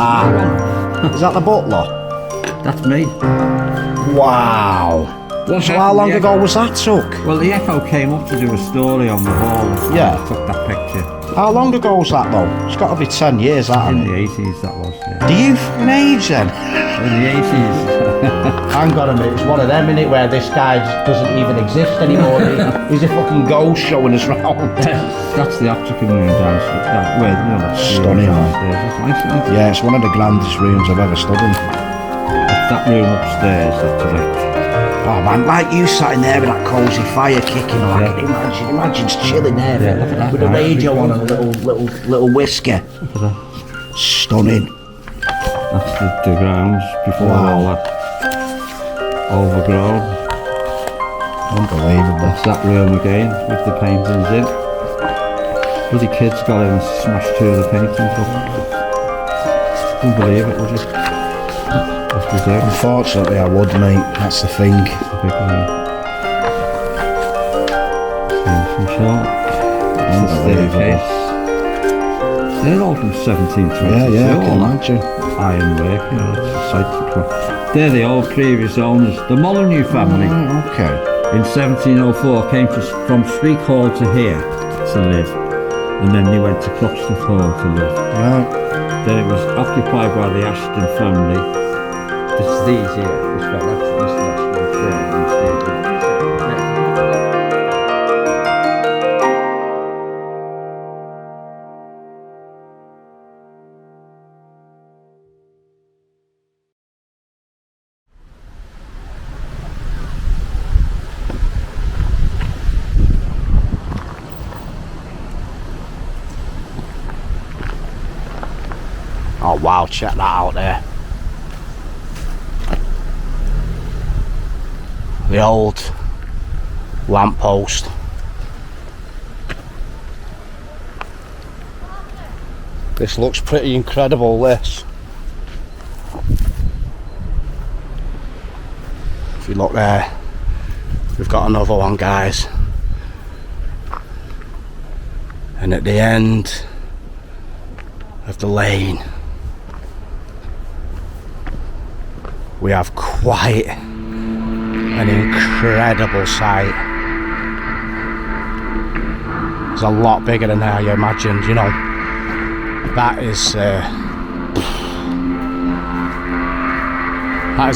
Ah, is that the butler? That's me. Wow. So how long ago was that took? Well, the Echo came up to do a story on the wall. Yeah. I took that picture. How long ago was that though? It's got to be 10 years, that, In hasn't the it? 80s, that was, yeah. Do you fucking age then? In the 80s. Hang on a minute, it's one of them, innit, where this guy just doesn't even exist anymore. He's a fucking ghost showing us round. That's the optical room downstairs. Where, you know, that's Stunning, downstairs. It's nice, isn't it? Yeah, it's one of the grandest rooms I've ever stood in. That's that room upstairs, that's correct. Oh man, like you sat in there with that cosy fire kicking on. I can imagine just chilling there look at that, with a radio on and a little whisker. Look at that. Stunning. That's the grounds before all that overgrown. Unbelievable. That's that room again with the paintings in. Bloody kids got in and smashed two of the paintings up. Couldn't believe it, would you? Unfortunately, I would, mate. That's the thing. Big room. Some short. That's the staircase. They're all from 1722. Yeah, I can imagine. Ironwork, you know, it's a sight to come. They're the old previous owners, the Molyneux family. Okay. In 1704 came from Streak Hall to here to live, and then they went to Croxton Hall to live. Right. Then it was occupied by the Ashton family. This is these here, this fella, this is Ashton, there. Oh wow, check that out there. The old lamppost. This looks pretty incredible, this. If you look there, we've got another one, guys. And at the end of the lane, we have quite an incredible sight. It's a lot bigger than how you imagined, you know. That is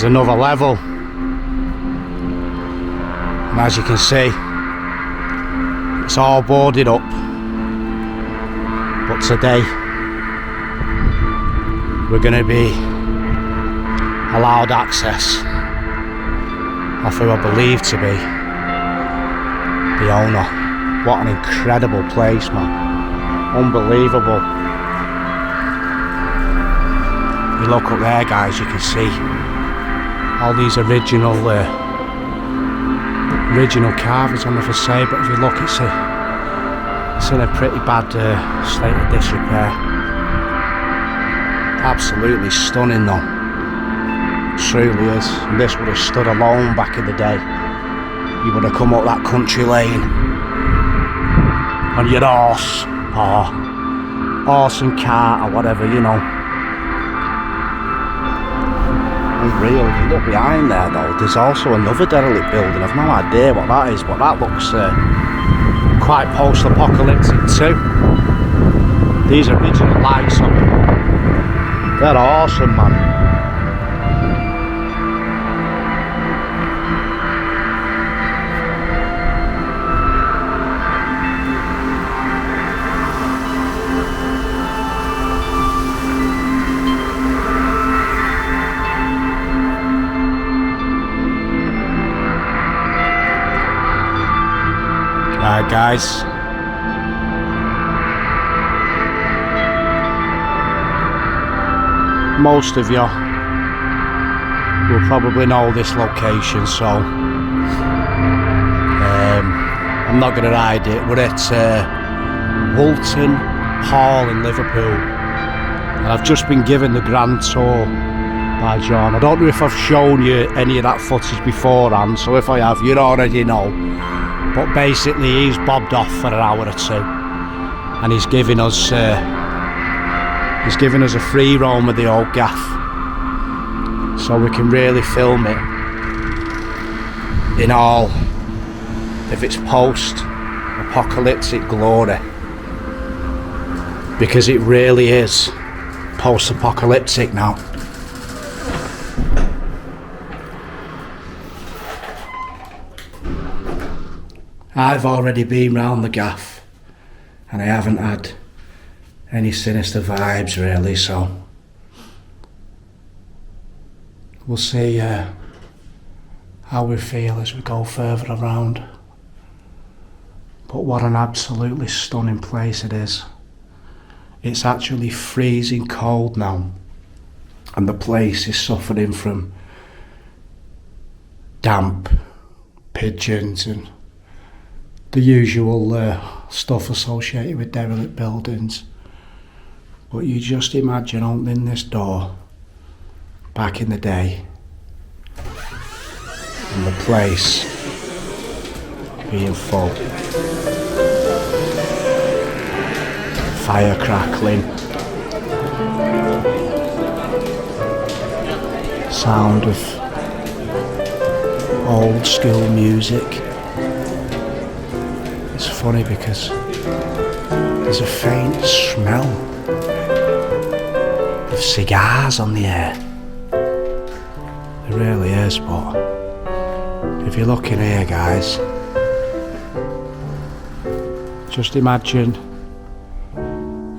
another level. And as you can see, it's all boarded up. But today, we're going to be allowed access of who I believe to be the owner. What an incredible place, man. Unbelievable. You look up there, guys, you can see all these original carvings on the facade, but if you look, it's in a pretty bad state of disrepair. Absolutely stunning though. Truly is. And this would have stood alone back in the day. You would have come up that country lane on your horse and cart or whatever, you know. Unreal. If you look behind there though, there's also another derelict building. I've no idea what that is, but that looks quite post-apocalyptic too. These original lights on them, they're awesome, man. Right, guys. Most of you will probably know this location, so I'm not going to hide it. We're at Woolton Hall in Liverpool, and I've just been given the grand tour by John. I don't know if I've shown you any of that footage beforehand, so if I have, you already know. But basically he's bobbed off for an hour or two and he's giving us He's given us a free roam of the old gaff, so we can really film it in all of its post-apocalyptic glory, because it really is post-apocalyptic now. I've already been round the gaff and I haven't had any sinister vibes really, so we'll see how we feel as we go further around. But what an absolutely stunning place it is. It's actually freezing cold now, and the place is suffering from damp, pigeons and the usual stuff associated with derelict buildings. But you just imagine opening this door back in the day and the place being full. Fire crackling, sound of old school music. It's funny because there's a faint smell of cigars on the air. There really is, but if you look in here, guys, just imagine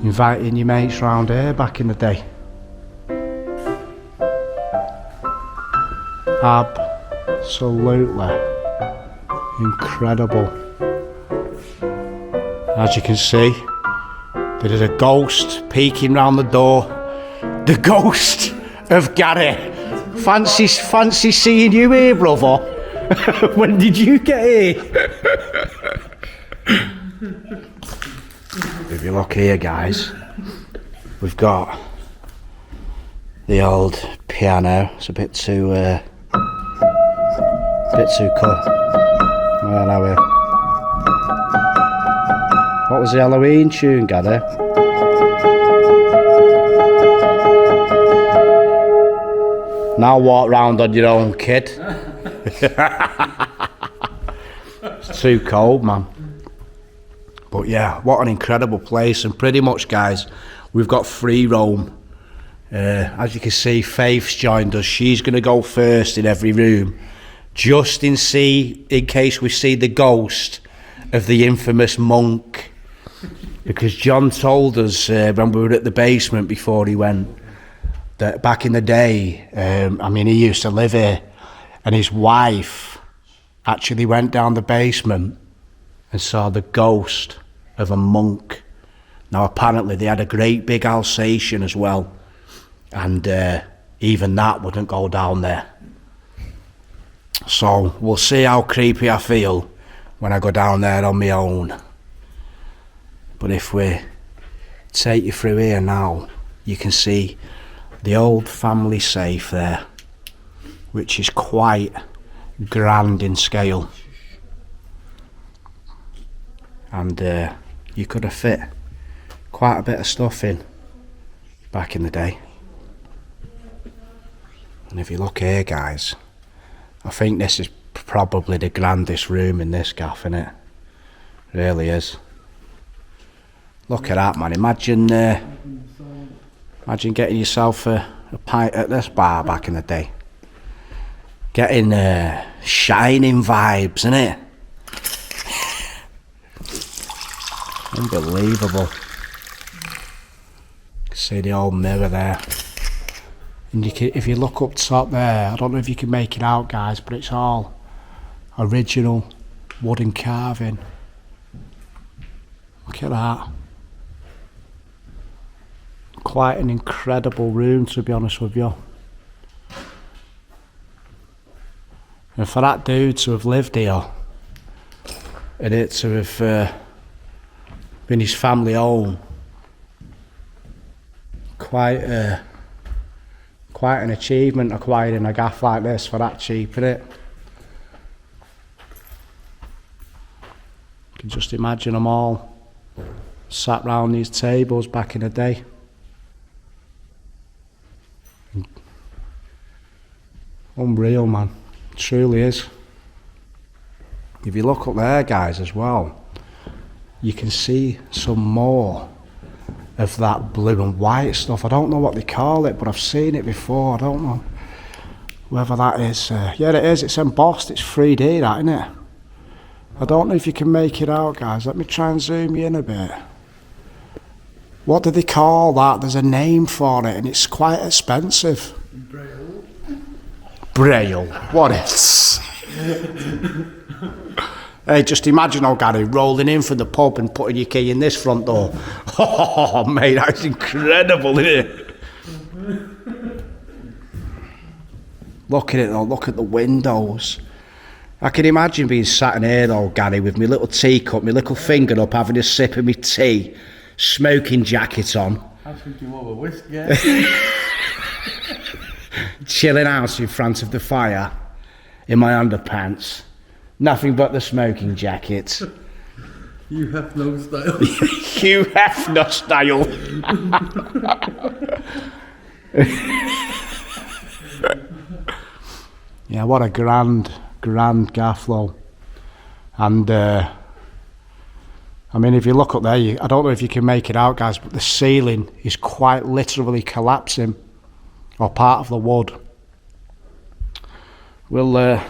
inviting your mates round here back in the day. Absolutely incredible. As you can see, there is a ghost peeking round the door. The ghost of Gary. Fancy seeing you here, brother. When did you get here? If you look here, guys, we've got the old piano. It's a bit too cut. Well, now what was the Halloween tune, Gary? Now walk round on your own, kid. It's too cold, man. But yeah, what an incredible place. And pretty much, guys, we've got free roam. As you can see, Faith's joined us. She's going to go first in every room, just in case we see the ghost of the infamous monk. Because John told us when we were at the basement before he went, that back in the day, he used to live here, and his wife actually went down the basement and saw the ghost of a monk. Now apparently they had a great big Alsatian as well, and even that wouldn't go down there. So we'll see how creepy I feel when I go down there on my own. But if we take you through here now, you can see the old family safe there, which is quite grand in scale. And you could have fit quite a bit of stuff in back in the day. And if you look here, guys, I think this is probably the grandest room in this gaff, isn't it? Really is. Look at that, man. Imagine getting yourself a pint at this bar back in the day. Getting Shining vibes, innit? Unbelievable. See the old mirror there. And if you look up top there, I don't know if you can make it out, guys, but it's all original wooden carving. Look at that. Quite an incredible room, to be honest with you. And for that dude to have lived here, and it to have been his family home, quite an achievement acquiring a gaff like this for that cheap, innit? You can just imagine them all sat round these tables back in the day. Unreal, man. It truly is. If you look up there, guys, as well, you can see some more of that blue and white stuff. I don't know what they call it, but I've seen it before. I don't know whether that is... yeah, it is. It's embossed. It's 3D, that, isn't it? I don't know if you can make it out, guys. Let me try and zoom you in a bit. What do they call that? There's a name for it, and it's quite expensive. Braille. Braille. What is? Hey, just imagine, Gary, rolling in from the pub and putting your key in this front door. Oh, mate, that's incredible, isn't it? Look at it, though. Look at the windows. I can imagine being sat in here, though, Gary, with my little teacup, my little finger up, having a sip of my tea, smoking jacket on. I think you love a whiskey. Chilling out in front of the fire in my underpants. Nothing but the smoking jacket. You have no style. You have no style. Yeah, what a grand gaff, though. And I mean, if you look up there, I don't know if you can make it out, guys, but the ceiling is quite literally collapsing, or part of the wood. We'll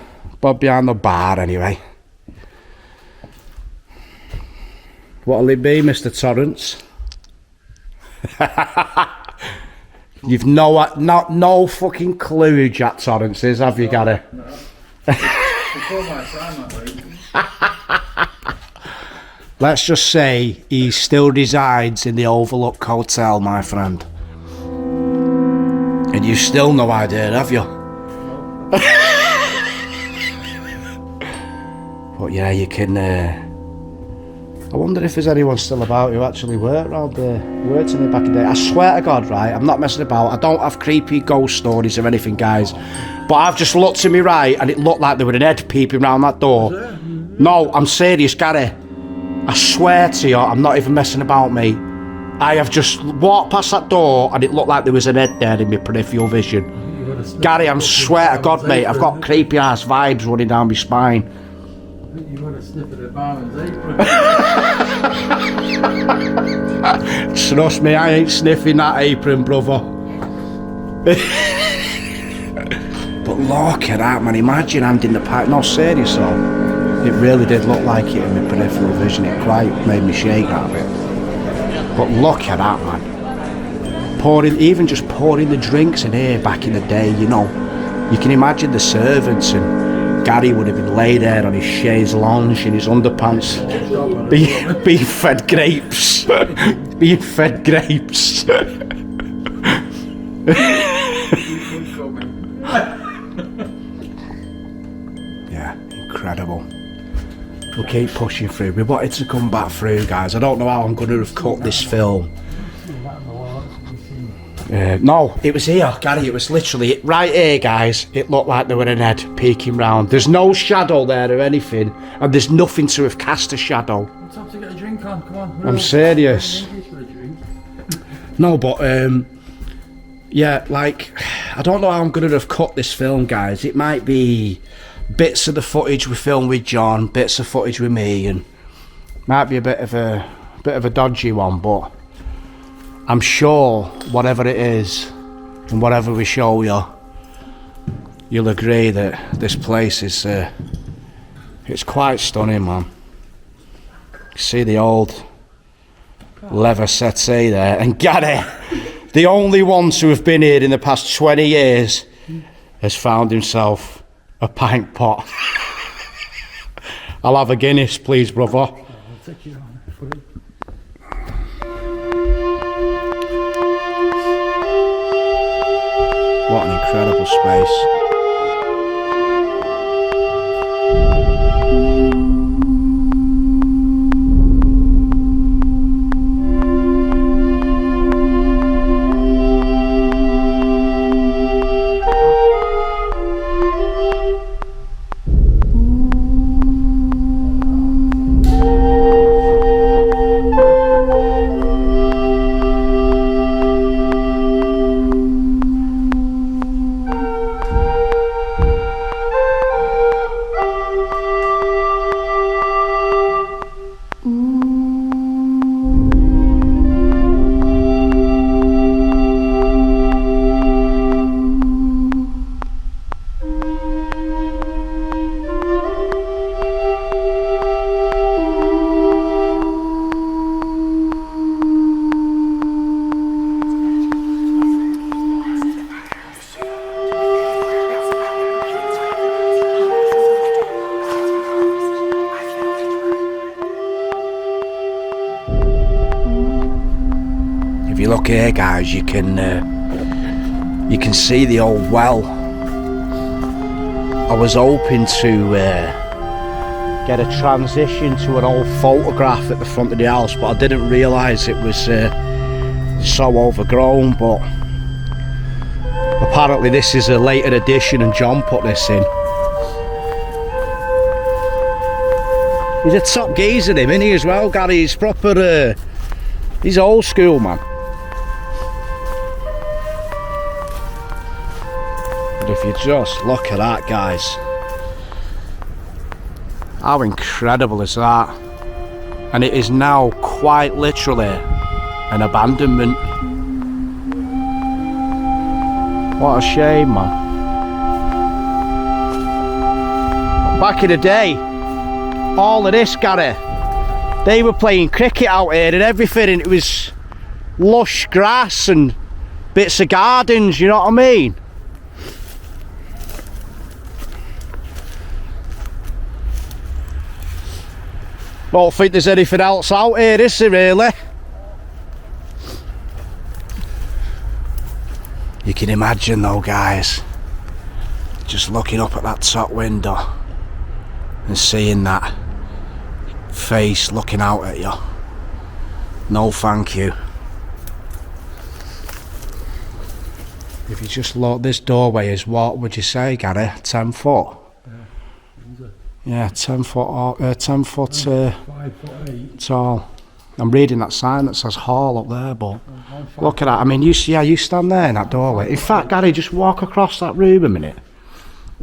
bob behind the bar anyway. What'll it be, Mr. Torrance? You've no fucking clue who Jack Torrance is, have you, Gary? No. Before my time, that way. Let's just say he still resides in the Overlook Hotel, my friend. And you've still no idea, have you? But yeah, you can... I wonder if there's anyone still about who actually worked around there, worked in it back in the day. I swear to God, right, I'm not messing about. I don't have creepy ghost stories or anything, guys. But I've just looked to me right, and it looked like there was an head peeping round that door. No, I'm serious, Gary. I swear to you, I'm not even messing about, mate. I have just walked past that door, and it looked like there was an head there in my peripheral vision. Gary, I swear to God, mate, I've got creepy-ass vibes running down my spine. You want to sniff at the barman's apron. Trust me, I ain't sniffing that apron, brother. But look at that, man. Imagine handing the pipe. No, serious though. It really did look like it in my peripheral vision. It quite made me shake out of it. But look at that, man. Even just pouring the drinks in here back in the day, you know. You can imagine the servants, and Gary would have been laid there on his chaise lounge in his underpants, being fed grapes. Being fed grapes. Yeah, incredible. We'll keep pushing through. We wanted to come back through, guys. I don't know how I'm going to have cut this film. No, it was here, Gary. It was literally right here, guys. It looked like there were an head peeking round. There's no shadow there or anything, and there's nothing to have cast a shadow. Let's have to get a drink on. Come on. I'm serious. No, but yeah, like, I don't know how I'm going to have cut this film, guys. It might be bits of the footage we filmed with John, bits of footage with me, and might be a bit of a dodgy one, but I'm sure whatever it is and whatever we show you, you'll agree that this place is it's quite stunning, man. You see the old leather settee there, and Gary, the only one to have been here in the past 20 years, has found himself a pint pot. I'll have a Guinness, please, brother. I'll take you on. What an incredible space. look here, guys, you can see the old well. I was hoping to get a transition to an old photograph at the front of the house, but I didn't realise it was so overgrown. But apparently this is a later edition and John put this in. He's a top geezer, him, isn't he, as well, Gary? He's proper, he's old school, man. But if you just look at that, guys, how incredible is that? And it is now quite literally an abandonment. What a shame, man. Back in the day, all of this, Gary, they were playing cricket out here and everything, and it was lush grass and bits of gardens, you know what I mean? Don't think there's anything else out here, is there, really? You can imagine though, guys, just looking up at that top window and seeing that face looking out at you. No thank you. If you just look, this doorway is, what would you say, Gary? 10 foot? Yeah, 10 foot, 10 foot 5'8". tall. I'm reading that sign that says hall up there, but look at that. I mean, you stand there in that doorway. In fact, Gary, just walk across that room a minute.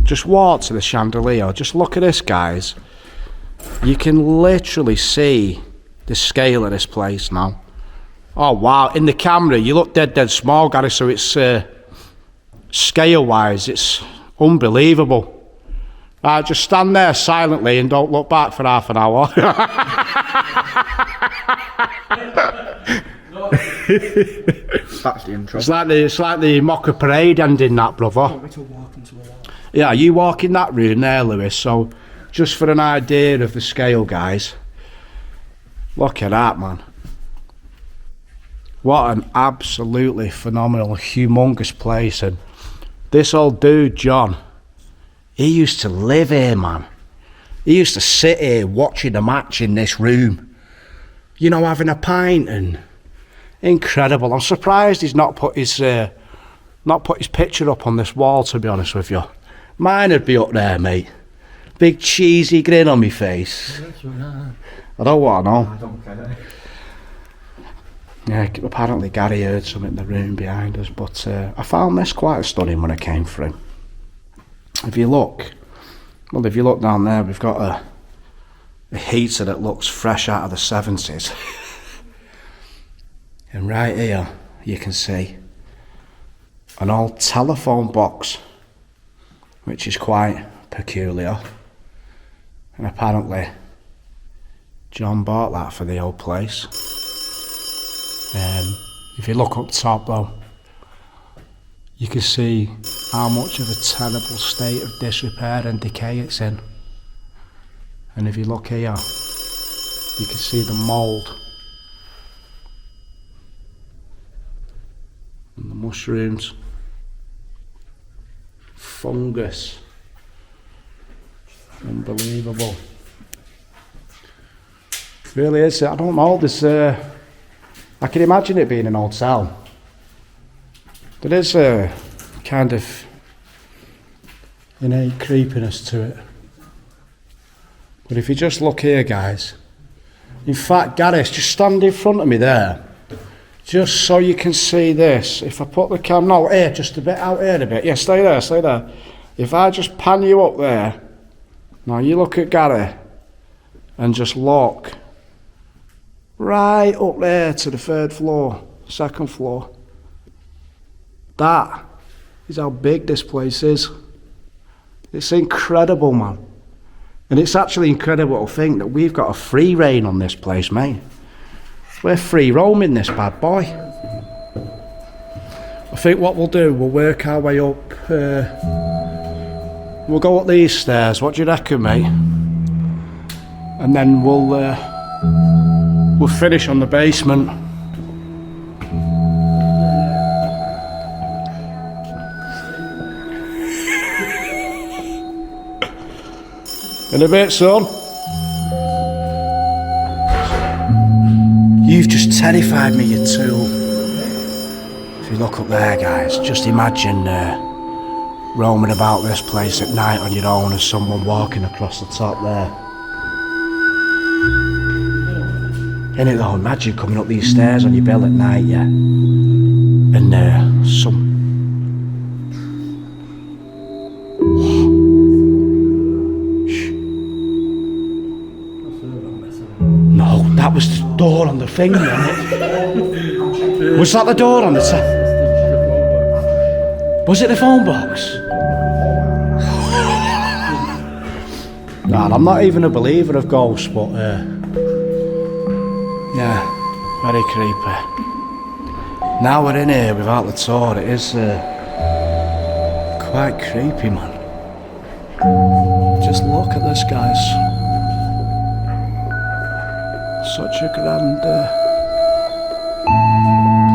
Just walk to the chandelier. Just look at this, guys. You can literally see the scale of this place now. Oh, wow. In the camera, you look dead small, Gary, so it's scale-wise, it's unbelievable. Right, just stand there silently and don't look back for half an hour. That's the intro. It's like the Mocha Parade ending, that, brother. Yeah, you walk in that room there, Lewis. So, just for an idea of the scale, guys, look at that, man. What an absolutely phenomenal, humongous place. And this old dude, John, he used to live here, man. He used to sit here watching the match in this room, you know, having a pint, and incredible. I'm surprised he's not put his picture up on this wall, to be honest with you. Mine would be up there, mate. Big cheesy grin on my face. I don't want to know. I don't care. Yeah, apparently Gary heard something in the room behind us, but I found this quite stunning when I came through. If you look down there, we've got a heater that looks fresh out of the 70s. And right here, you can see an old telephone box, which is quite peculiar. And apparently, John bought that for the old place. If you look up top though, you can see how much of a terrible state of disrepair and decay it's in. And if you look here, you can see the mould and the mushrooms, fungus. Unbelievable. It really is. I don't know, I can imagine it being an hotel. There is a kind of innate creepiness to it. But if you just look here, guys, in fact, Gareth, just stand in front of me there, just so you can see this. If I put the camera, no, here, just a bit out here a bit. Yeah, stay there, stay there. If I just pan you up there, now you look at Gary and just look right up there to the third floor, second floor. That is how big this place is. It's incredible, man. And it's actually incredible to think that we've got a free reign on this place, mate. We're free roaming this bad boy. I think what we'll do, we'll work our way up. We'll go up these stairs. What do you reckon, mate? And then we'll finish on the basement. In a bit, son. You've just terrified me, you tool. If you look up there, guys, just imagine roaming about this place at night on your own as someone walking across the top there. Innit though, imagine coming up these stairs on your bell at night, yeah? And No, that was the door on the thing, wasn't it? Was that the door on the Was it the phone box? Nah, I'm not even a believer of ghosts, but yeah, very creepy. Now we're in here without the tour, it is quite creepy, man. Just look at this, guys. Such a grand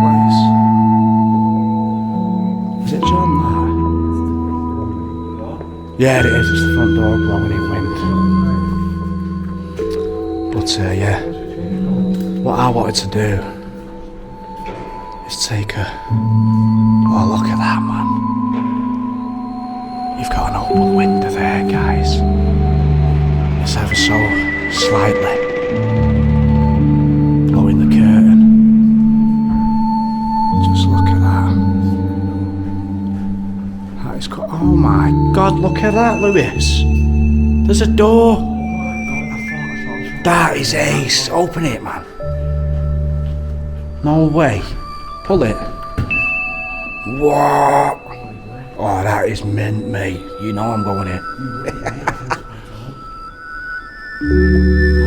place. Is it John there? Yeah, it is. It's the front door blowing in wind. But yeah, what I wanted to do is take a... Oh, look at that, man. You've got an open window there, guys. It's ever so slightly blowing the curtain. Just look at that. That is cool. Oh my God, look at that, Lewis. There's a door. That is ace. Open it, man. No way. Pull it. What? Oh, that is mint, mate. You know I'm going in.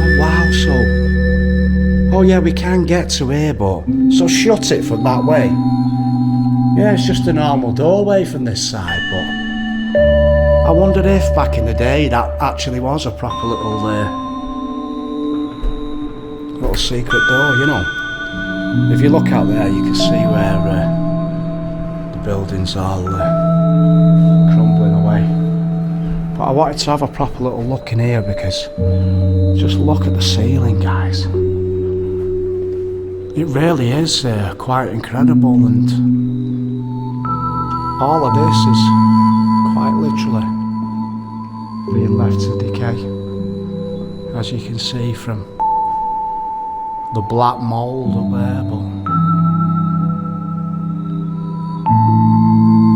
Oh, wow, so... Oh, yeah, we can get to here, but... So shut it from that way. Yeah, it's just a normal doorway from this side, but... I wondered if, back in the day, that actually was a proper little secret door, you know. If you look out there, you can see where the building's all crumbling away. But I wanted to have a proper little look in here because just look at the ceiling, guys. It really is quite incredible, and all of this is quite literally being left to decay, as you can see from the black mould up there, but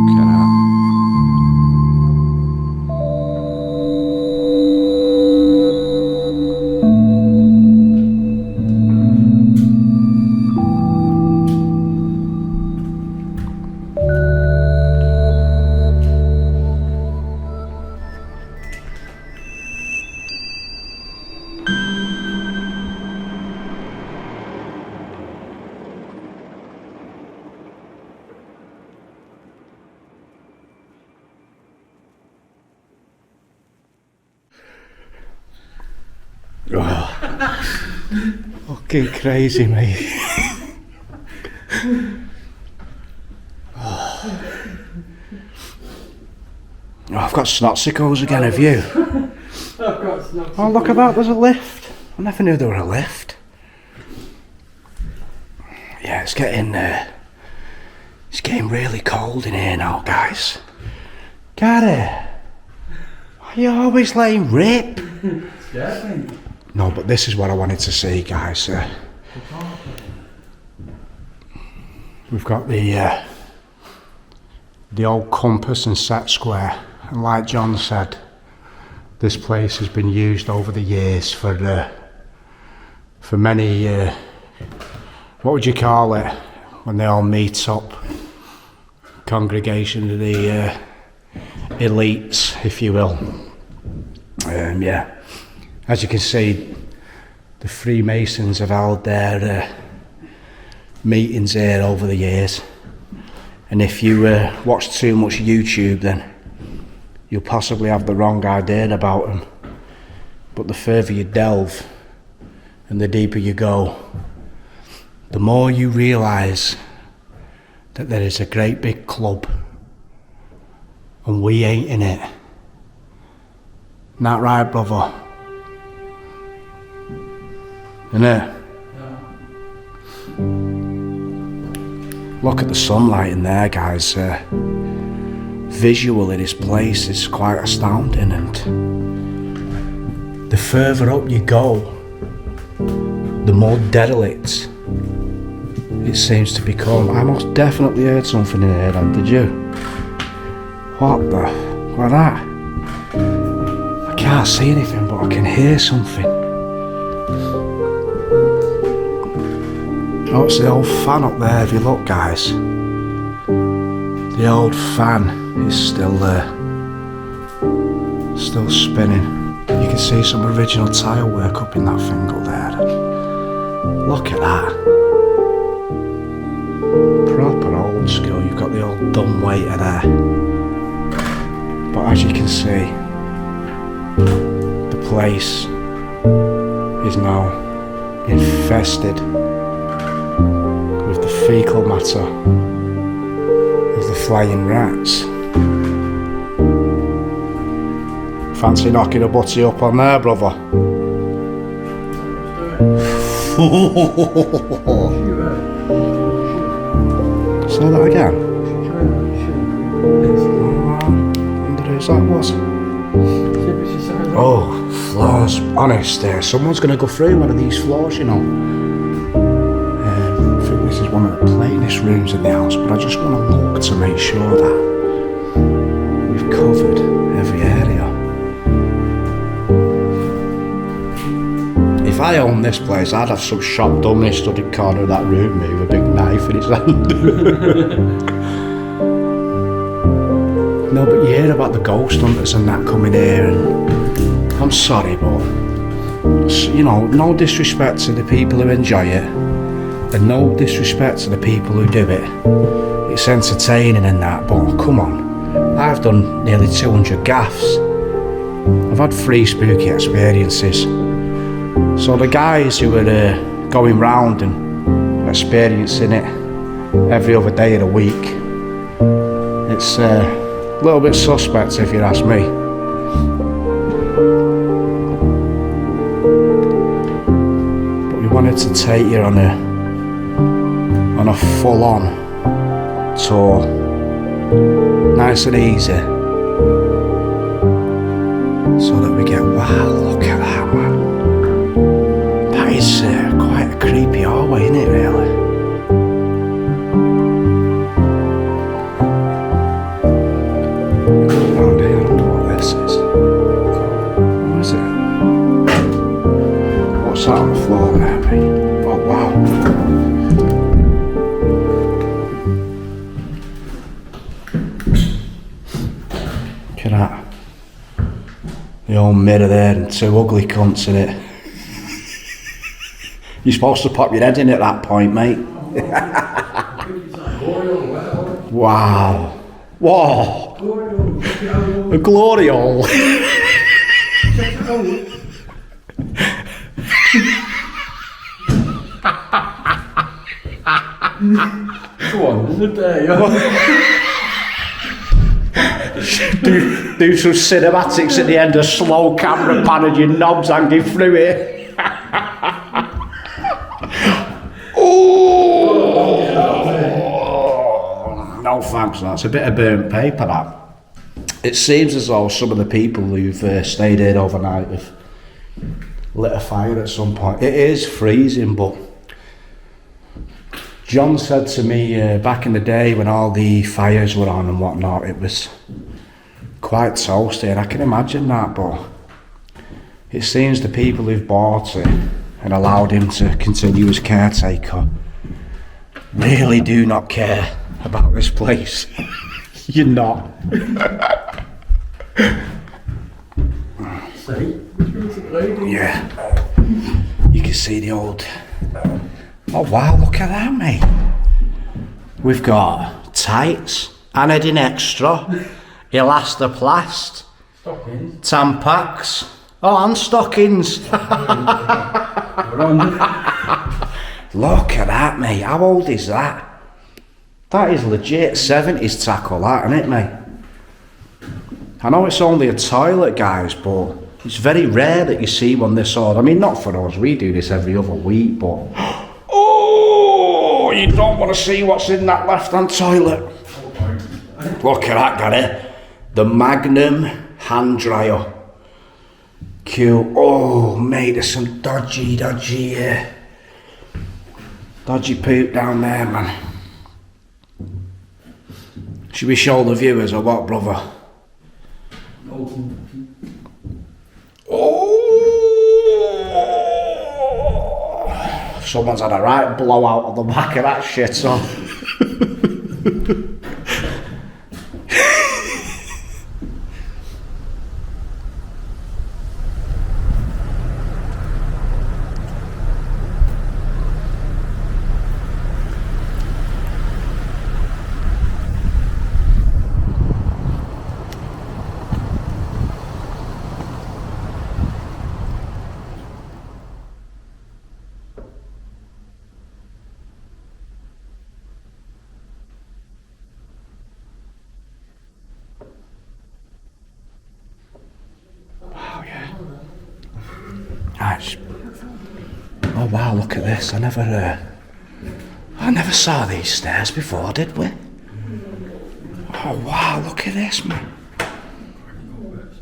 look at that. Oh, fucking crazy, mate. Oh, I've got snot sickles again, have you? Oh, look at that, there's a lift. I never knew there were a lift. Yeah, it's getting really cold in here now, guys. Gary, why are you always laying rip? No, but this is what I wanted to see, guys. We've got the old compass and set square, and like John said, this place has been used over the years for many. What would you call it when they all meet up? Congregation of the elites, if you will. Yeah. As you can see, the Freemasons have held their meetings here over the years, and if you watch too much YouTube, then you'll possibly have the wrong idea about them. But the further you delve and the deeper you go, the more you realise that there is a great big club and we ain't in it. Not right, brother? Isn't it? Look at the sunlight in there, guys. Visual in this place is quite astounding, and the further up you go, the more derelict it seems to become. I most definitely heard something in here then, did you? What that? I can't see anything, but I can hear something. Oh, it's the old fan up there, if you look, guys. The old fan is still there, still spinning. You can see some original tile work up in that thing up there. Look at that. Proper old school. You've got the old dumb waiter there. But as you can see, the place is now infested with the fecal matter of the flying rats. Fancy knocking a butty up on there, brother? Say that again. Wonder whose that was. Oh, floors. Honest, someone's going to go through one of these floors, you know. I think this is one of the plainest rooms in the house, but I just want to look to make sure that we've covered every area. If I owned this place, I'd have some shop dummy stood in the corner of that room with a big knife in his hand. No, but you hear about the ghost hunters and that coming here, and I'm sorry, but, you know, no disrespect to the people who enjoy it, and no disrespect to the people who do it. It's entertaining and that, but come on. I've done nearly 200 gaffs. I've had 3 spooky experiences. So the guys who are going round and experiencing it every other day of the week, it's a little bit suspect if you ask me. But we wanted to take you on a full-on tour, nice and easy, so that we get, wow, look at that, man. It's quite a creepy hallway, isn't it, really? Around here, I wonder what this is. What is it? What's that on the floor there, mate? Oh, wow. Look at that. The old mirror there and 2 ugly cunts in it. You're supposed to pop your head in at that point, mate. Wow. Whoa. A glory hole. Go on, isn't it there? do some cinematics at the end, a slow camera pan and your knobs hanging through it. No thanks, that's a bit of burnt paper, that. It seems as though some of the people who've stayed here overnight have lit a fire at some point. It is freezing, but John said to me back in the day when all the fires were on and whatnot, it was quite toasty, and I can imagine that, but it seems the people who've bought it and allowed him to continue as caretaker really do not care about this place. You're not. Yeah. You can see the old... Oh wow, look at that, mate. We've got tights, anodine extra, elastoplast, Stockings. Tampax. Oh, and stockings. Look at that, mate. How old is that? That is legit 70s tackle, that, isn't it, mate? I know it's only a toilet, guys, but It's very rare that you see one this old. I mean, not for us, we do this every other week, but... Oh, you don't want to see what's in that left-hand toilet. Look at that, Gary. The Magnum hand dryer. Cool. Oh, mate, there's some dodgy poop down there, man. Should we show the viewers or what, brother? Oh! Someone's had a right blowout on the back of that shit, so. Oh wow, look at this. I never saw these stairs before, did we? Oh wow, look at this, man.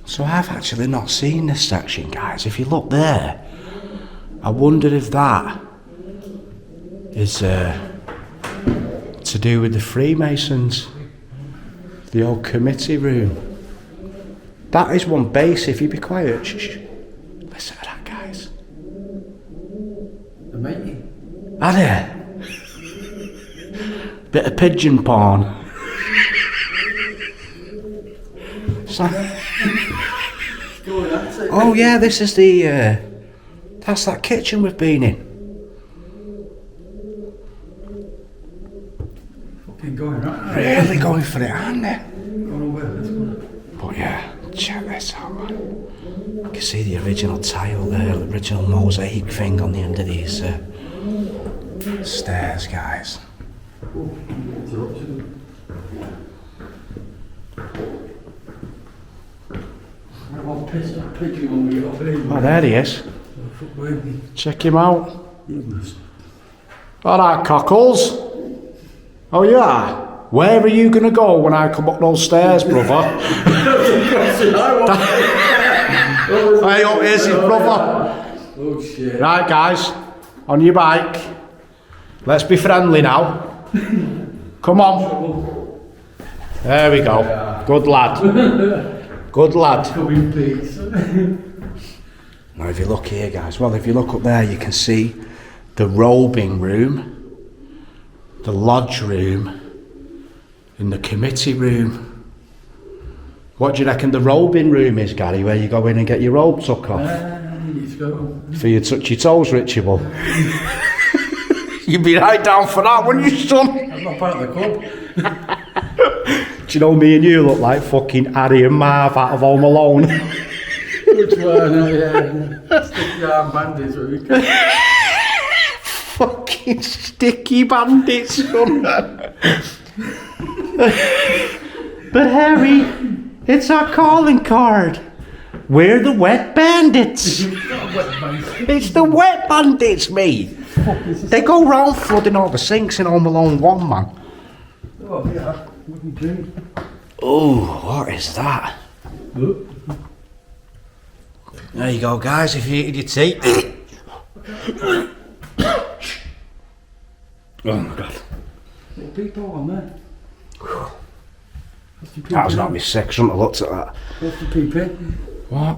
So I've actually not seen this section, guys. If you look there, I wonder if that is to do with the Freemasons. The old committee room. That is one base, if you be quiet. Shh. Listen to that, guys. The matey. Are there? Bit of pigeon porn. Oh yeah, this is the that's that kitchen we've been in. Fucking going right. Really going for it, aren't they? Going away, let's go. But yeah, check this out, man. You can see the original tile there, the original mosaic thing on the end of these stairs, guys. Oh, there he is. Check him out. Alright, cockles. Oh, you are? Where are you going to go when I come up those stairs, brother? Hey, up, here's his brother. Oh, shit. Right, guys, on your bike. Let's be friendly now. Come on. There we go. Good lad. Good lad. Now, if you look here, guys, well, if you look up there, you can see the robing room, the lodge room, and the committee room. What do you reckon the robing room is, Gary, where you go in and get your robe took off? For you to touch your toes, ritual. You'd be right down for that, wouldn't you, son? I'm not part of the club. Do you know me and you look like fucking Harry and Marv out of Home Alone? Which one? Yeah. Sticky arm bandits. Fucking sticky bandits, son. But Harry, it's our calling card. We're the wet bandits. It's the wet bandits, mate. They go round flooding all the sinks in Home Alone 1, man. Oh, yeah. Wouldn't drink. Oh, what is that? There you go, guys, if you eat your tea. Oh my god. People on there. That was not me sick, shouldn't have looked at that. What's the PP? What?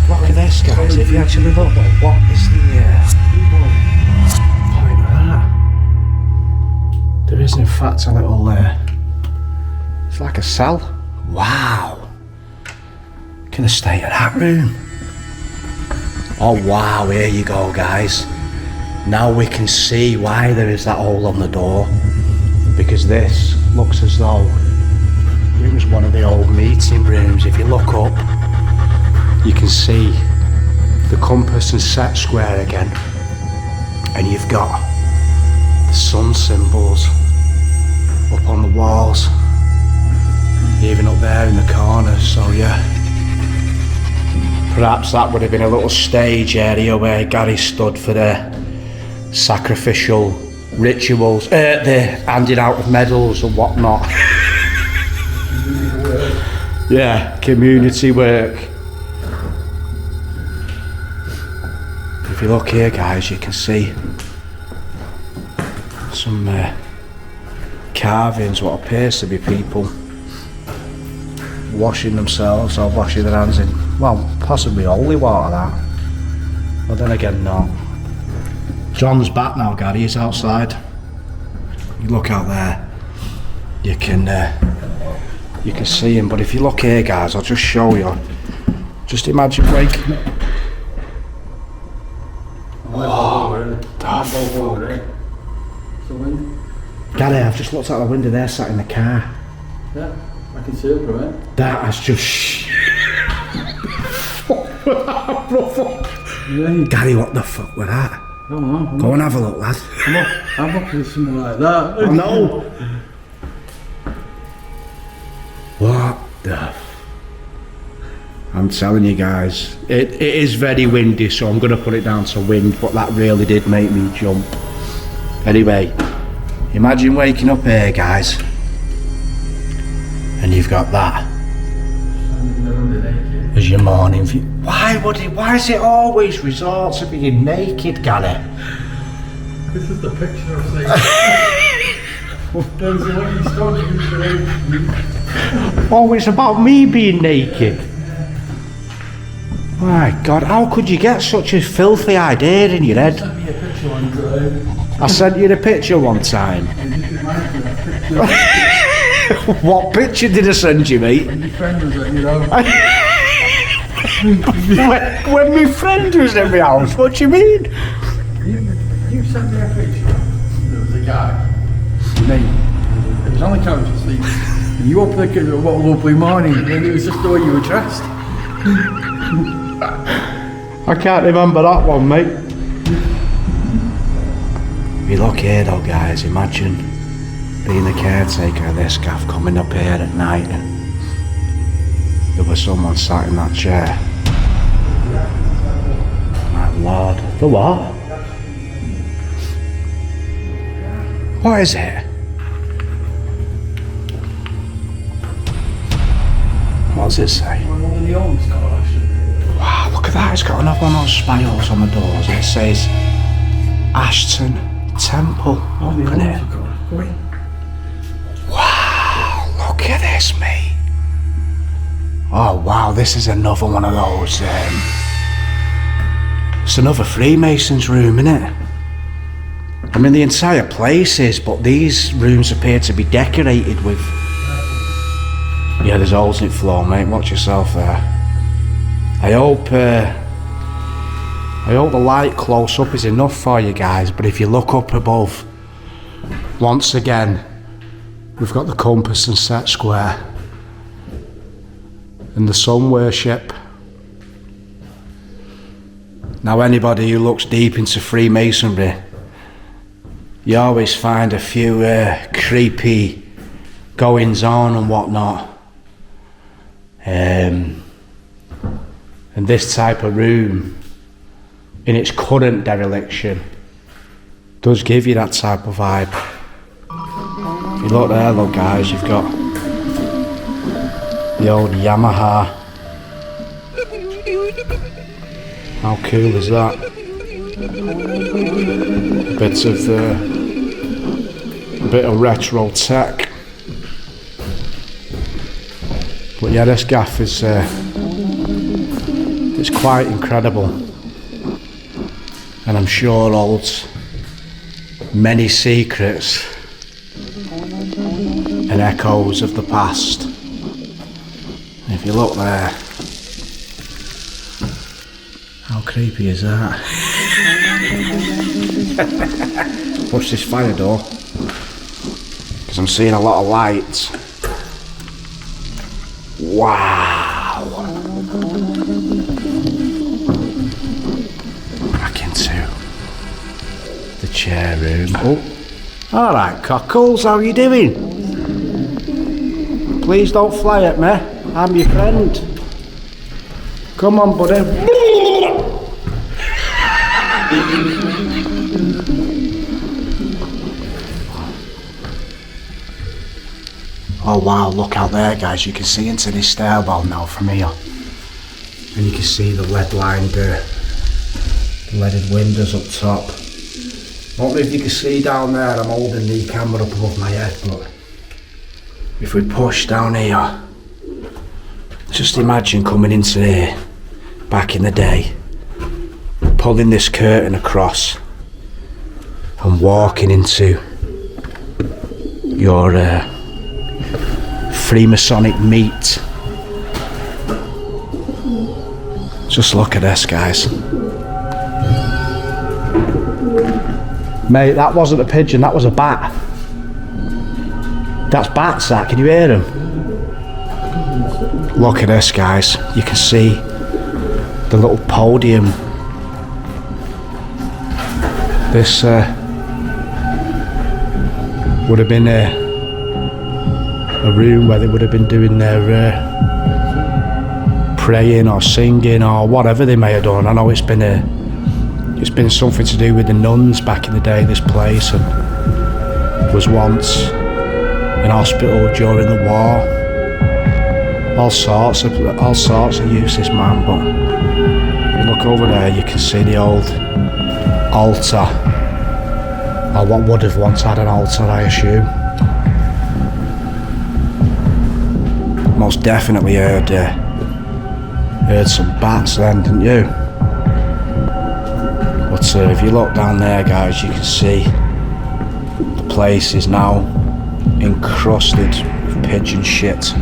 Look at this, guys, if you actually look, what is the point of that? There is in fact a little, it's like a cell. Wow. Look at the state of that room. Oh wow, here you go, guys. Now we can see why there is that hole on the door. Because this looks as though it was one of the old meeting rooms. If you look up, you can see the compass and set square again. And you've got the sun symbols up on the walls, even up there in the corners. So yeah, Perhaps that would have been a little stage area where Gary stood for the sacrificial rituals, the handing out of medals and whatnot. Yeah, community work. If you look here, guys, you can see some carvings, what appears to be people washing themselves or washing their hands in, well, possibly holy water, that. But then again, no. John's back now, Gary, he's outside. You look out there, you can see him. But if you look here, guys, I'll just show you. Just imagine waking up. Gary, I've just looked out the window there, sat in the car. Yeah, I can see it from it. That has just... Gary, what the fuck was that? I don't know. Go and have a look, lad. I'm up with something like that. Oh, no. What the... I'm telling you guys, it is very windy, so I'm going to put it down to wind, but that really did make me jump. Anyway, imagine waking up here, guys, and you've got that as your morning view. Why is it always resort to being naked, Gary? This is the picture I've seen. Always about me being naked. My God, how could you get such a filthy idea in your head? Sent me a picture one time. I sent you the picture one time. What picture did I send you, mate? Your friend was at your house. when my friend was in my house, what do you mean? You sent me a picture. There was a guy. It was on the couch asleep. And you opened the kitchen, what a lovely morning. And it was just the way you were dressed. I can't remember that one, mate. If you look here though, guys, imagine being the caretaker of this gaff, coming up here at night and there was someone sat in that chair. My Lord. The what? What is it? What does it say? Wow, look at that, it's got another one of those spirals on the doors and it says Ashton Temple. Look at it. Wow, look at this, mate. Oh wow, this is another one of those, it's another Freemasons room, isn't it? I mean the entire place is, but these rooms appear to be decorated with... Yeah, there's holes in the floor, mate, watch yourself there. I hope the light close up is enough for you guys, but if you look up above, once again, we've got the compass and set square and the sun worship. Now anybody who looks deep into Freemasonry, you always find a few creepy goings on and whatnot. And this type of room, in its current dereliction, does give you that type of vibe. If you look there though, guys, you've got the old Yamaha. How cool is that? A bit of retro tech. But yeah, this gaff is it's quite incredible, and I'm sure holds many secrets and echoes of the past. And if you look there, how creepy is that? Push this fire door because I'm seeing a lot of lights. Wow! Back into the chair room. Oh, all right, cockles, how are you doing? Please don't fly at me. I'm your friend. Come on, buddy. Oh wow, look out there guys, you can see into this stairwell now from here. And you can see the lead-lined, leaded windows up top. I don't know if you can see down there, I'm holding the camera up above my head, but if we push down here, just imagine coming into here, back in the day, pulling this curtain across and walking into your Freemasonic meet. Just look at this, guys. Mate, that wasn't a pigeon, that was a bat. That's bats, that, can you hear them? Look at this, guys. You can see the little podium. This would have been a room where they would have been doing their praying or singing or whatever they may have done. I know it's been something to do with the nuns back in the day, this place, and was once an hospital during the war. All sorts of uses, man. But you look over there, you can see the old altar, or what would have once had an altar, I assume. Most definitely heard some bats then, didn't you? But if you look down there, guys, you can see the place is now encrusted with pigeon shit.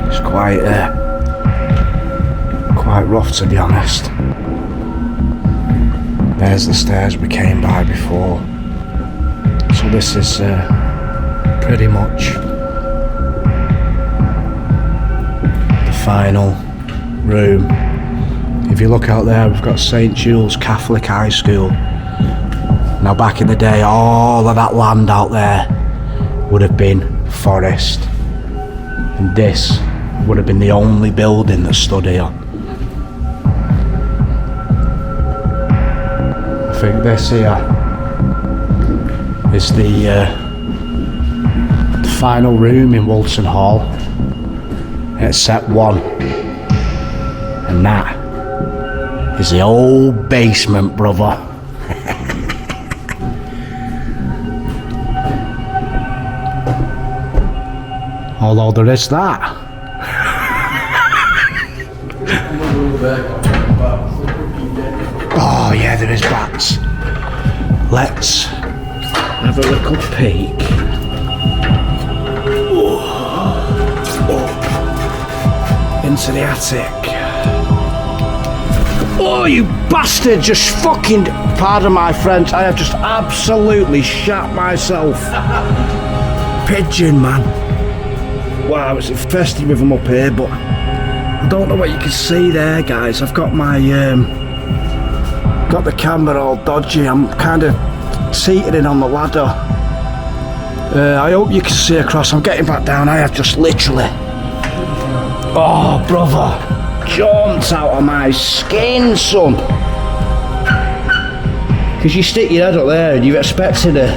It's quite rough, to be honest. There's the stairs we came by before. So this is pretty much the final room. If you look out there, we've got St. Jules Catholic High School. Now back in the day, all of that land out there would have been forest. And this would have been the only building that stood here. I think this here is the final room in Woolton Hall. It's set 1. And that is the old basement, brother. Although there is that. Oh yeah, there is bats. Let's have a little peek. Into the attic. Oh, you bastard! Just fucking, pardon my French, I have just absolutely shat myself. Pigeon, man. Wow, it's infested with them up here, but I don't know what you can see there, guys. I've got my got the camera all dodgy. I'm kind of seated in on the ladder. I hope you can see across. I'm getting back down. I have just literally, oh brother, jumped out of my skin, son. Because you stick your head up there and you're expecting a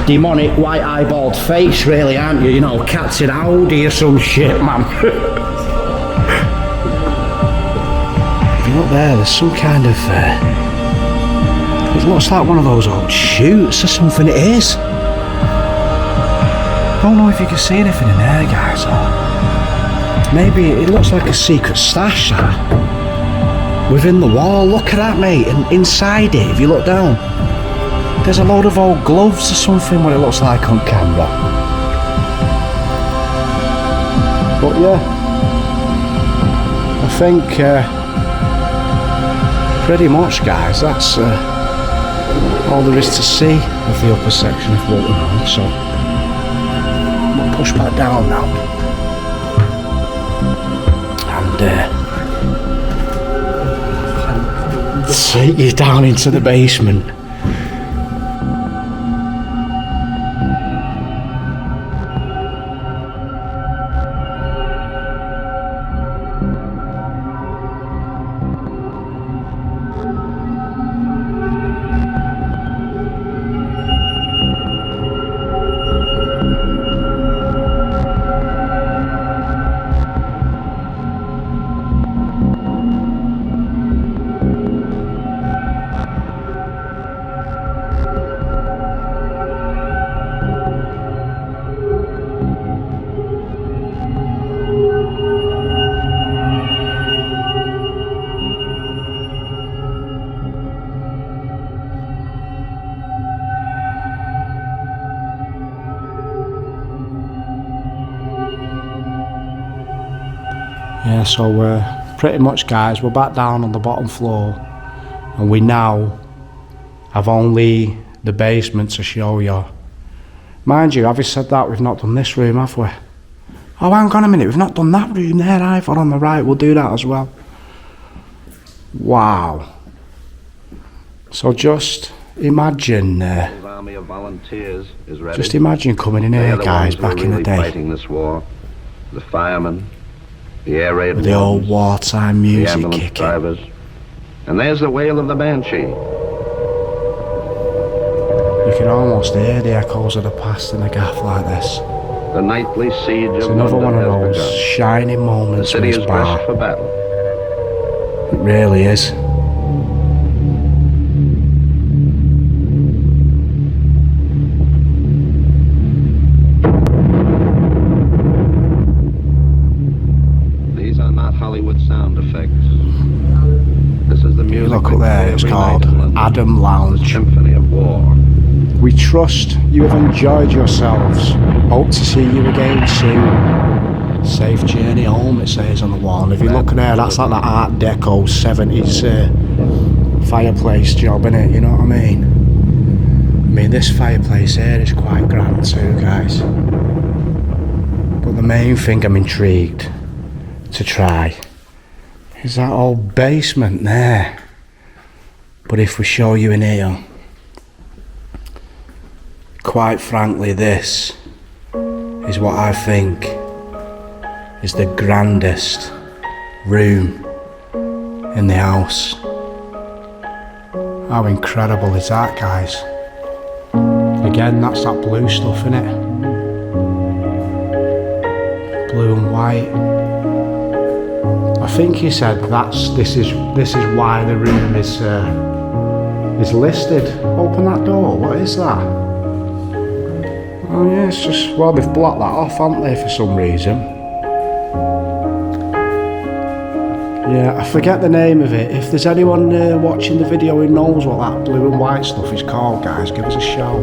demonic white eyeballed face, really, aren't you? You know, Captain Howdy or some shit, man. If you look there, there's some kind of it looks like one of those old chutes or something. It is. I don't know if you can see anything in there, guys, or maybe it looks like a secret stash that within the wall. Look at that, mate. And inside it, if you look down, there's a load of old gloves or something, what it looks like on camera. But yeah, I think pretty much, guys, that's all there is to see of the upper section of Woolton Hall. So we'll push back down now and take you down into the basement. Yeah, so pretty much, guys, we're back down on the bottom floor, and we now have only the basement to show you. Mind you, having said that, we've not done this room, have we? Oh, hang on a minute, we've not done that room there either on the right. We'll do that as well. Wow. So just imagine, Army of volunteers is ready. just imagine coming in They here, are the guys, ones who are back in the really day, fighting this war. The firemen, the air raid with the old ones, wartime the music ambulance kicking. drivers. And there's the wail of the banshee. You can almost hear the echoes of the past in a gaff like this. The nightly siege It's of another one London of has those begun. shining The moments in city this is bar. dressed for battle. It really is. These are not Hollywood sound effects. This is the music. Look up they there, play it's every called night in London. Adam The Lounge. Symphony of War. We trust you have enjoyed yourselves. Hope to see you again soon. Safe journey home, it says on the wall. And if you look there, that's like that Art Deco 70s fireplace job, innit? You know what I mean? I mean, this fireplace here is quite grand too, guys. But the main thing I'm intrigued to try is that old basement there. But if we show you in here, quite frankly, this is what I think is the grandest room in the house. How incredible is that, guys? Again, that's that blue stuff in it. Blue and white. I think he said this is why the room is listed. Open that door. What is that? Oh yeah, it's just, well, they've blocked that off, haven't they, for some reason. Yeah, I forget the name of it. If there's anyone watching the video who knows what that blue and white stuff is called, guys, give us a shout.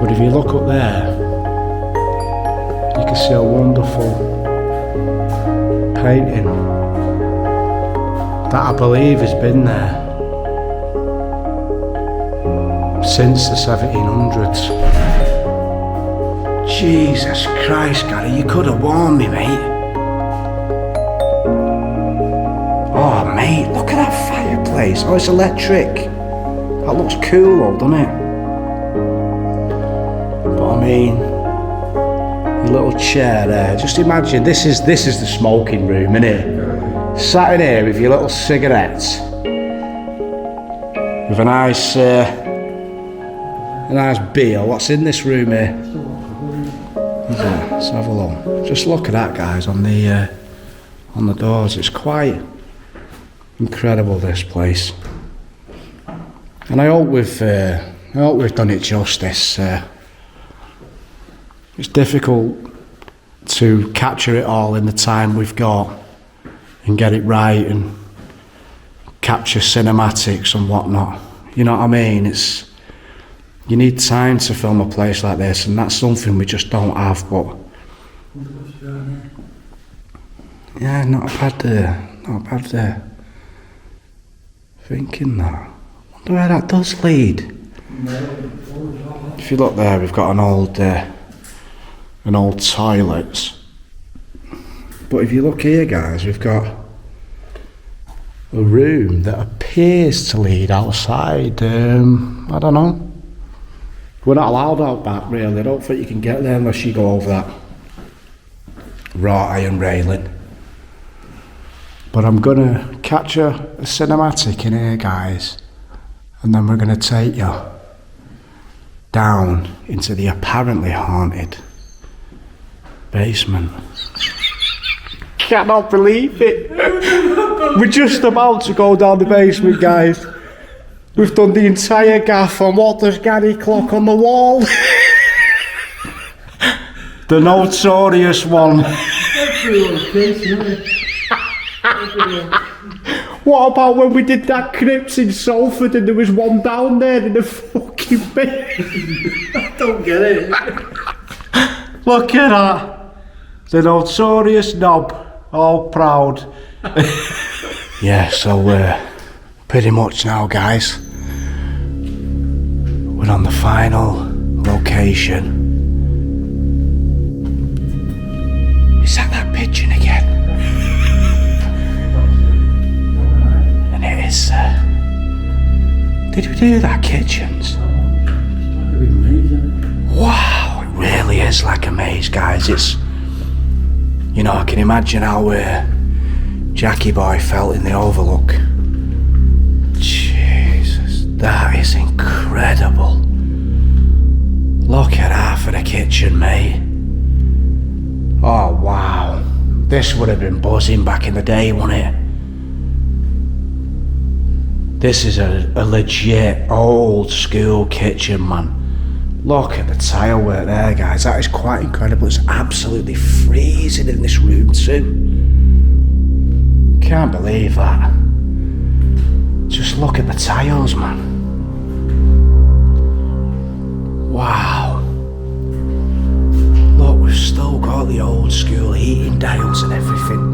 But if you look up there, you can see a wonderful painting that I believe has been there since the 1700s. Jesus Christ, Gary, you could have warned me, mate. Oh, mate, look at that fireplace. Oh, it's electric. That looks cool, though, doesn't it? But I mean, your little chair there. Just imagine, this is the smoking room, innit? Sat in here with your little cigarettes, with a nice beer. What's in this room here? Let's have a look. Just look at that, guys, on the doors. It's quite incredible, this place. And I hope we've done it justice. It's difficult to capture it all in the time we've got and get it right and capture cinematics and whatnot. You know what I mean? You need time to film a place like this, and that's something we just don't have. But yeah, not bad there. Thinking that. Wonder where that does lead. If you look there, we've got an old toilet. But if you look here, guys, we've got a room that appears to lead outside. I don't know. We're not allowed out back, really. I don't think you can get there unless you go over that wrought iron railing. But I'm gonna capture a cinematic in here, guys, and then we're gonna take you down into the apparently haunted basement. Cannot believe it. We're just about to go down the basement, guys. We've done the entire gaff on what does Gary clock on the wall? The notorious one. What about when we did that crypt in Salford and there was one down there in the fucking bed? I don't get it. Look at that. The notorious knob, all proud. Yeah, so pretty much now, guys, we're on the final location. Is that pigeon again? And it is. Did we do that, Kitchens? Wow, it really is like a maze, guys. It's, you know, I can imagine how Jackie Boy felt in the Overlook. Jesus, that is incredible. Look at that for the kitchen, mate. Oh wow, this would have been buzzing back in the day, wouldn't it? This is a legit old school kitchen, man. Look at the tile work there, guys. That is quite incredible. It's absolutely freezing in this room too. Can't believe that. Just look at the tiles, man. Wow. Look, we've still got the old school heating dials and everything.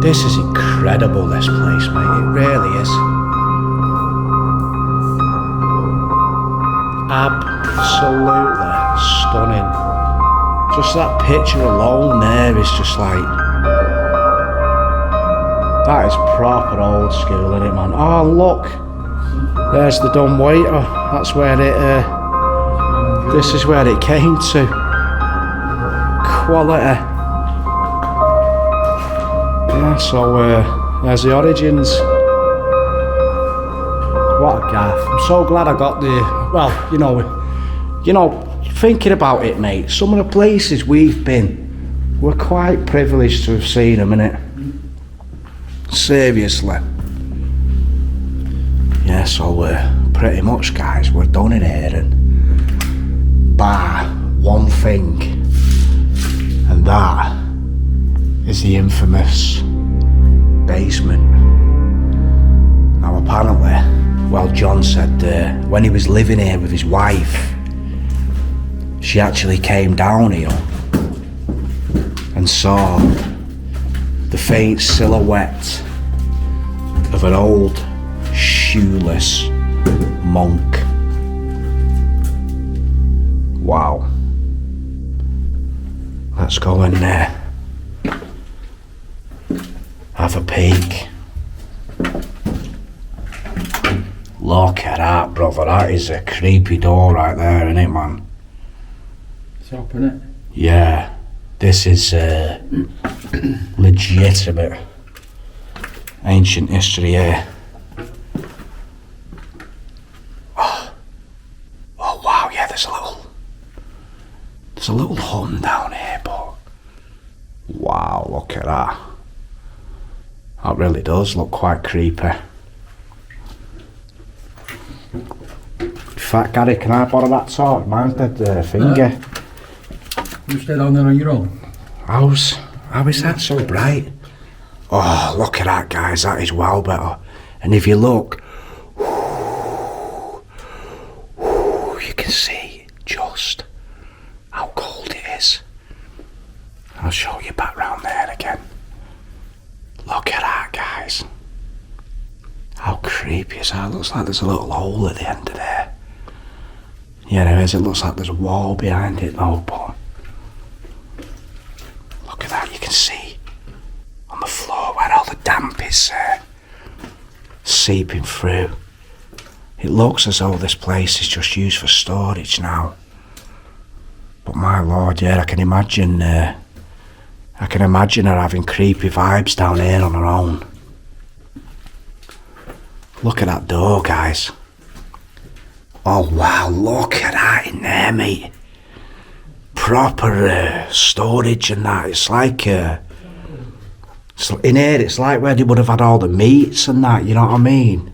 This is incredible, this place, mate. It really is. Absolutely stunning. Just that picture alone there is just like, that is proper old school, isn't it, man? Oh look, there's the dumb waiter. That's where it this is where it came to. Quality. Yeah, so there's the origins. What a gaff. I'm so glad I got the, well, you know, thinking about it, mate, some of the places we've been, we're quite privileged to have seen them, innit? Seriously. Yeah, so pretty much, guys, we're done in here, and bar one thing, and that is the infamous basement. Now apparently, well, John said when he was living here with his wife, she actually came down here and saw the faint silhouette of an old shoeless monk. Wow. Let's go in there. Have a peek. Look at that, brother. That is a creepy door right there, isn't it, man? It's up, innit? Yeah. This is legitimate ancient history here. Oh wow, yeah, there's a little hum down here, but wow, look at that. That really does look quite creepy. In fact, Gary, can I borrow that torch? Mine's dead finger. You stay down there on your own? How is that so bright? Oh, look at that, guys. That is well better. And if you look, you can see just how cold it is. I'll show you back round there again. Look at that, guys. How creepy is that? Looks like there's a little hole at the end of there. Yeah, there is. It looks like there's a wall behind it though, but look at that. You can see on the floor where all the damp is seeping through. It looks as though this place is just used for storage now. But my lord, yeah, I can imagine her having creepy vibes down here on her own. Look at that door, guys. Oh wow, look at that in there, mate. Proper storage and that. It's like in here, it's like where they would have had all the meats and that, you know what I mean?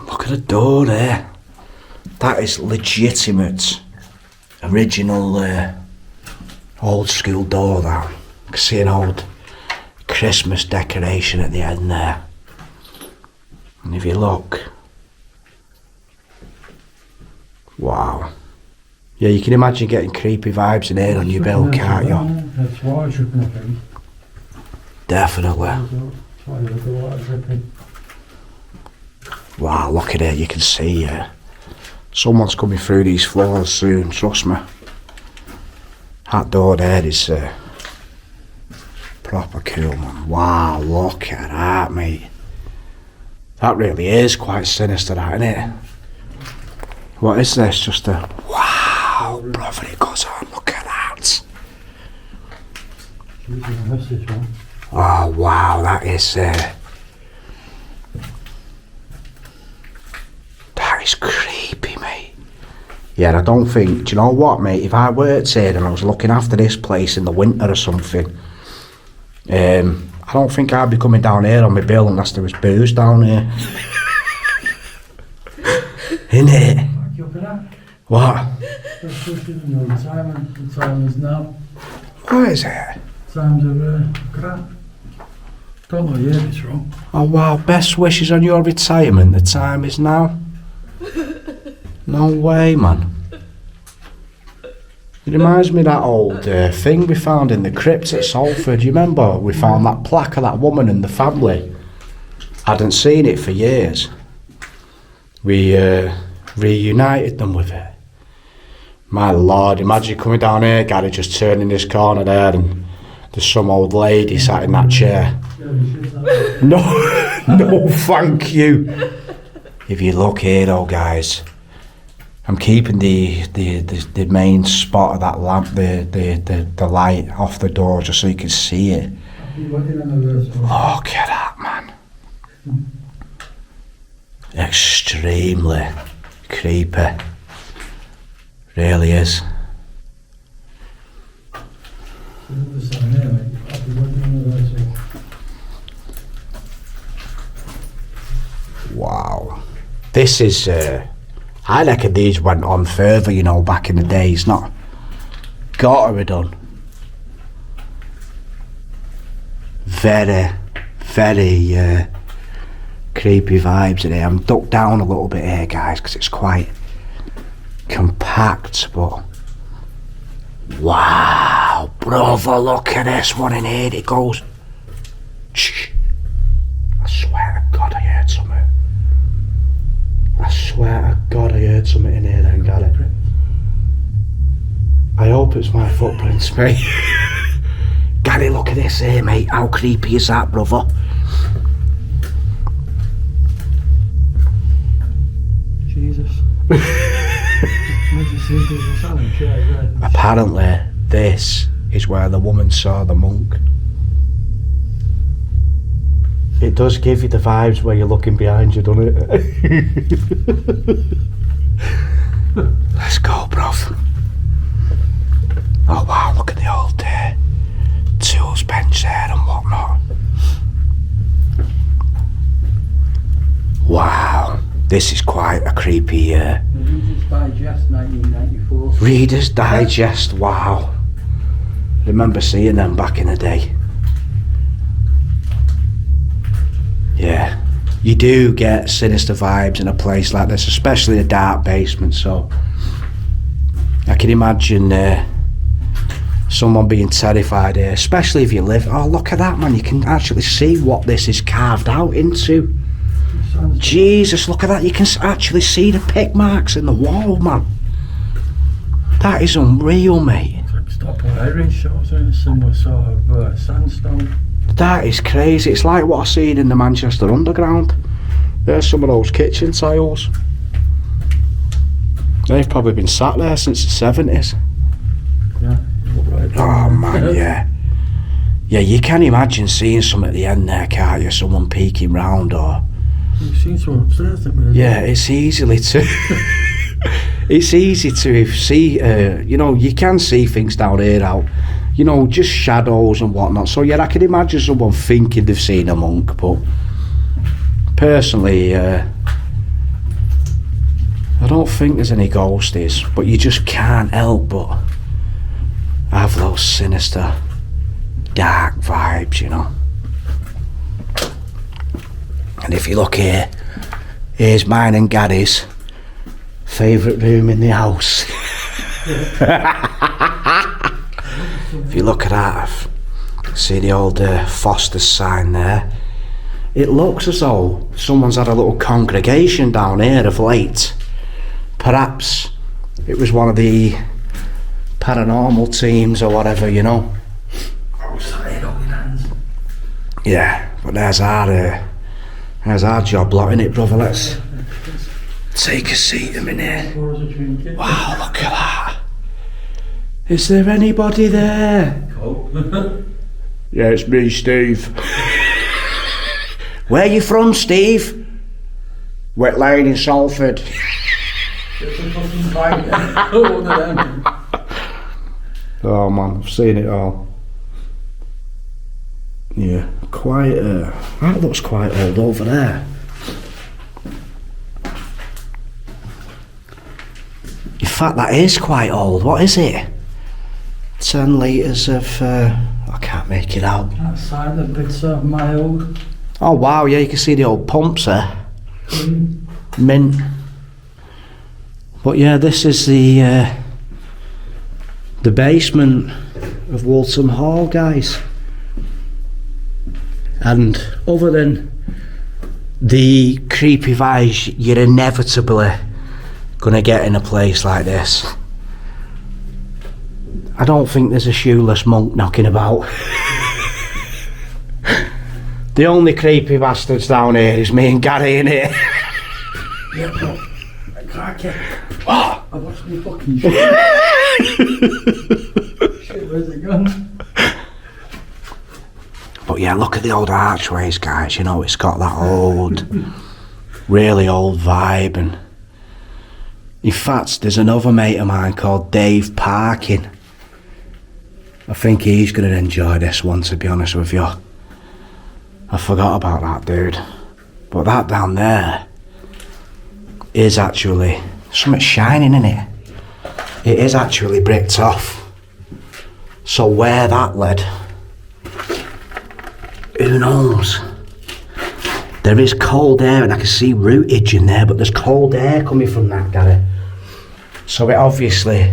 Look at the door there. That is legitimate, original, old school door, that. You can see an old Christmas decoration at the end there. And if you look, wow. Yeah, you can imagine getting creepy vibes in here on your bill, can't you? That's why I shook my face. Definitely. That's why I look a lot dripping. Wow, look at it, you can see someone's coming through these floors soon, trust me. That door there is proper cool, man. Wow, look at that, mate. That really is quite sinister, that, isn't it? What is this? Just a... Wow, brother, it goes on, look at that. I missed this one. Oh, wow, that is... that is creepy, mate. Yeah, I don't think... Do you know what, mate? If I worked here and I was looking after this place in the winter or something, I don't think I'd be coming down here on my bill unless there was booze down here. Innit? You up at that? What? That's just in your retirement. The time is now. What is it? Times are crap. Don't know yet, it's wrong. Oh wow, best wishes on your retirement. The time is now. No way, man. It reminds me of that old thing we found in the crypt at Salford. You remember? We found that plaque of that woman and the family. I hadn't seen it for years. We reunited them with it. My lord, imagine coming down here, Gary, just turning this corner there and there's some old lady sat in that chair. No, no, thank you. If you look here though, guys, I'm keeping the main spot of that lamp, the light off the door just so you can see it. Look at that, man. Extremely creepy. Really is. Wow. This is, I reckon these went on further, you know, back in the days, not got to have done. Very, very creepy vibes in here. I'm ducked down a little bit here, guys, because it's quite compact, but wow, brother, look at this one in here. It goes. Shh. I swear to God I heard something. I swear to God I heard something in here then, Gary. I hope it's my footprints, mate. Gary, look at this here, mate. How creepy is that, brother? Jesus. Apparently, this is where the woman saw the monk. It does give you the vibes where you're looking behind you, doesn't it? Let's go, bruv. Oh wow, look at the old tools bench there and whatnot. Wow, this is quite a creepy... Reader's Digest 1994. Reader's Digest, wow. Remember seeing them back in the day. Yeah, you do get sinister vibes in a place like this, especially a dark basement, so I can imagine someone being terrified here, especially if you live... Oh, look at that, man, you can actually see what this is carved out into. Jesus, look at that, you can actually see the pick marks in the wall, man. That is unreal, mate. It's like stopper iron shots in a similar sort of sandstone. That is crazy. It's like what I seen in the Manchester Underground. There's some of those kitchen tiles. They've probably been sat there since the 70s. Yeah, right. Oh man, yeah. Yeah, you can imagine seeing some at the end there, can't you? Someone peeking round or... You've seen some upstairs, haven't you? Yeah, it's easily to... It's easy to see, you know, you can see things down here out, you know, just shadows and whatnot. So yeah, I can imagine someone thinking they've seen a monk, but personally, I don't think there's any ghosties, but you just can't help but have those sinister, dark vibes, you know. And if you look here, here's mine and Gary's favourite room in the house. If you look at that, see the old Foster's sign there. It looks as though someone's had a little congregation down here of late. Perhaps it was one of the paranormal teams or whatever, you know. Yeah, but there's our job lot, innit, brother? Let's take a seat a minute. Wow, look at that. Is there anybody there? Yeah, it's me, Steve. Where you from, Steve? Wet Lane in Salford. Oh man, I've seen it all. Yeah, quite, that looks quite old over there. In fact, that is quite old. What is it? 10 litres of, I can't make it out. That side of the bits of my old. Oh wow, yeah, you can see the old pumps there. Mint. But yeah, this is the basement of Woolton Hall, guys. And other than the creepy vibes you're inevitably gonna get in a place like this, I don't think there's a shoeless monk knocking about. The only creepy bastards down here is me and Gary, innit? Yeah, but I can't get. What? I lost my fucking shit. Shit, where's it gone? But yeah, look at the old archways, guys. You know, it's got that old, really old vibe. And in fact, there's another mate of mine called Dave Parkin. I think he's going to enjoy this one, to be honest with you. I forgot about that dude. But that down there is actually something shining in it. It is actually bricked off. So where that led, who knows? There is cold air, and I can see rootage in there, but there's cold air coming from that, Gary. So it obviously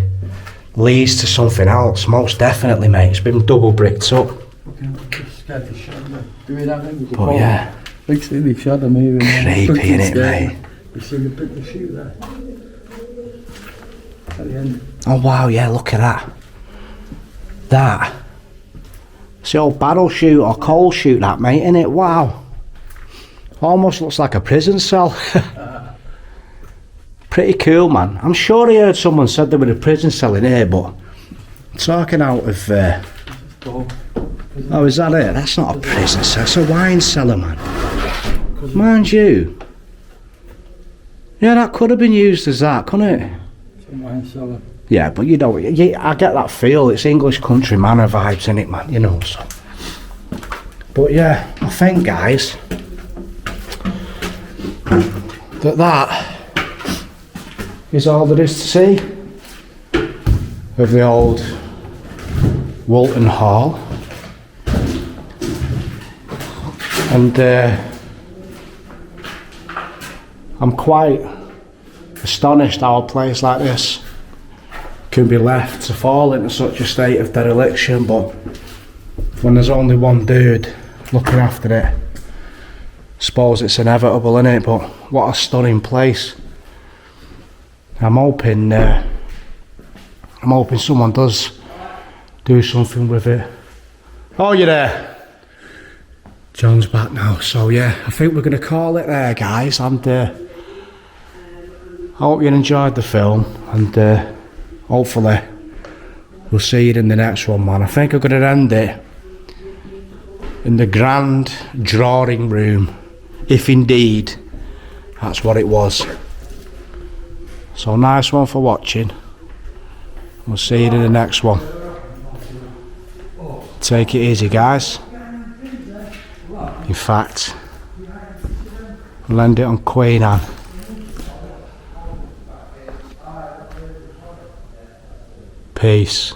leads to something else, most definitely, mate. It's been double bricked up. Fucking just scared the shit out of me. Doing that thing with the But ball. yeah, Big silly shadow moving. creepy, innit, mate? You see the bit of shoot there. At the end. Oh wow, yeah, look at that. That. It's the old barrel chute or coal chute, that, mate, innit? Wow. Almost looks like a prison cell. Pretty cool, man. I'm sure I heard someone said there was a prison cell in here, but talking out of... oh, is that it? That's not a prison cell, it's a wine cellar, man. Mind you. Yeah, that could have been used as that, couldn't it? Some wine cellar. Yeah, but you know, I get that feel. It's English country manor vibes, innit, man? You know, so. But yeah, I think, guys, that is all there is to see of the old Woolton Hall. And I'm quite astonished how a place like this can be left to fall into such a state of dereliction, but when there's only one dude looking after it, I suppose it's inevitable, innit? But what a stunning place. I'm hoping someone does do something with it. Oh, you're there. John's back now, so yeah, I think we're going to call it there, guys, and I hope you enjoyed the film, and hopefully we'll see you in the next one, man. I think I'm going to end it in the grand drawing room, if indeed that's what it was. So nice one for watching. We'll see you in the next one. Take it easy, guys. In fact, I'll end it on Queen Anne. Peace.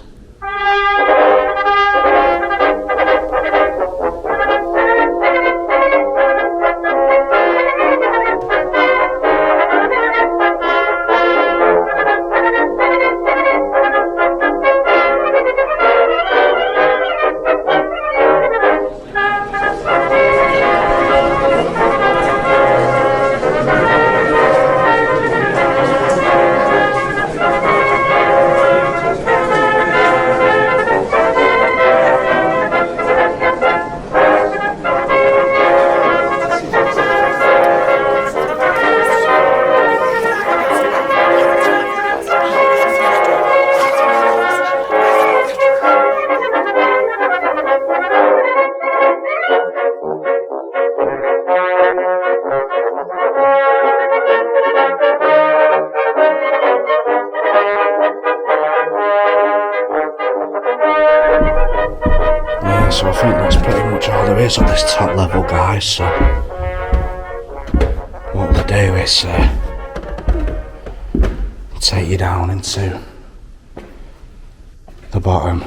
so I think that's pretty much all there is on this top level, guys. So what we'll do is take you down into the bottom.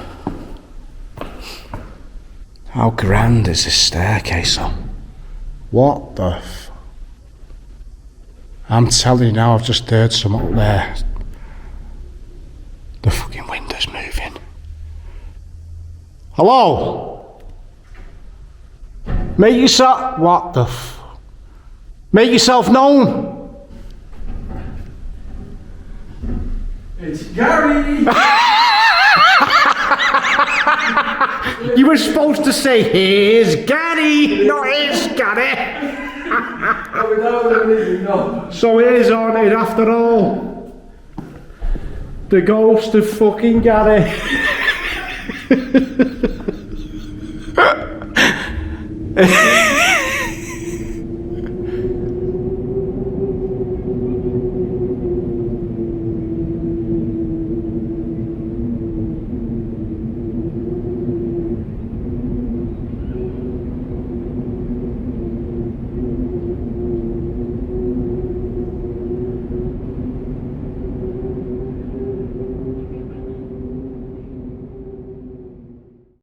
How grand is this staircase though? What the f... I'm telling you now, I've just heard some up there. The fucking window's moving. Hello? Make yourself... What the f... Make yourself known. It's Gary! You were supposed to say, here's Gary, not here's Gary. So it is haunted after all. The ghost of fucking Gary.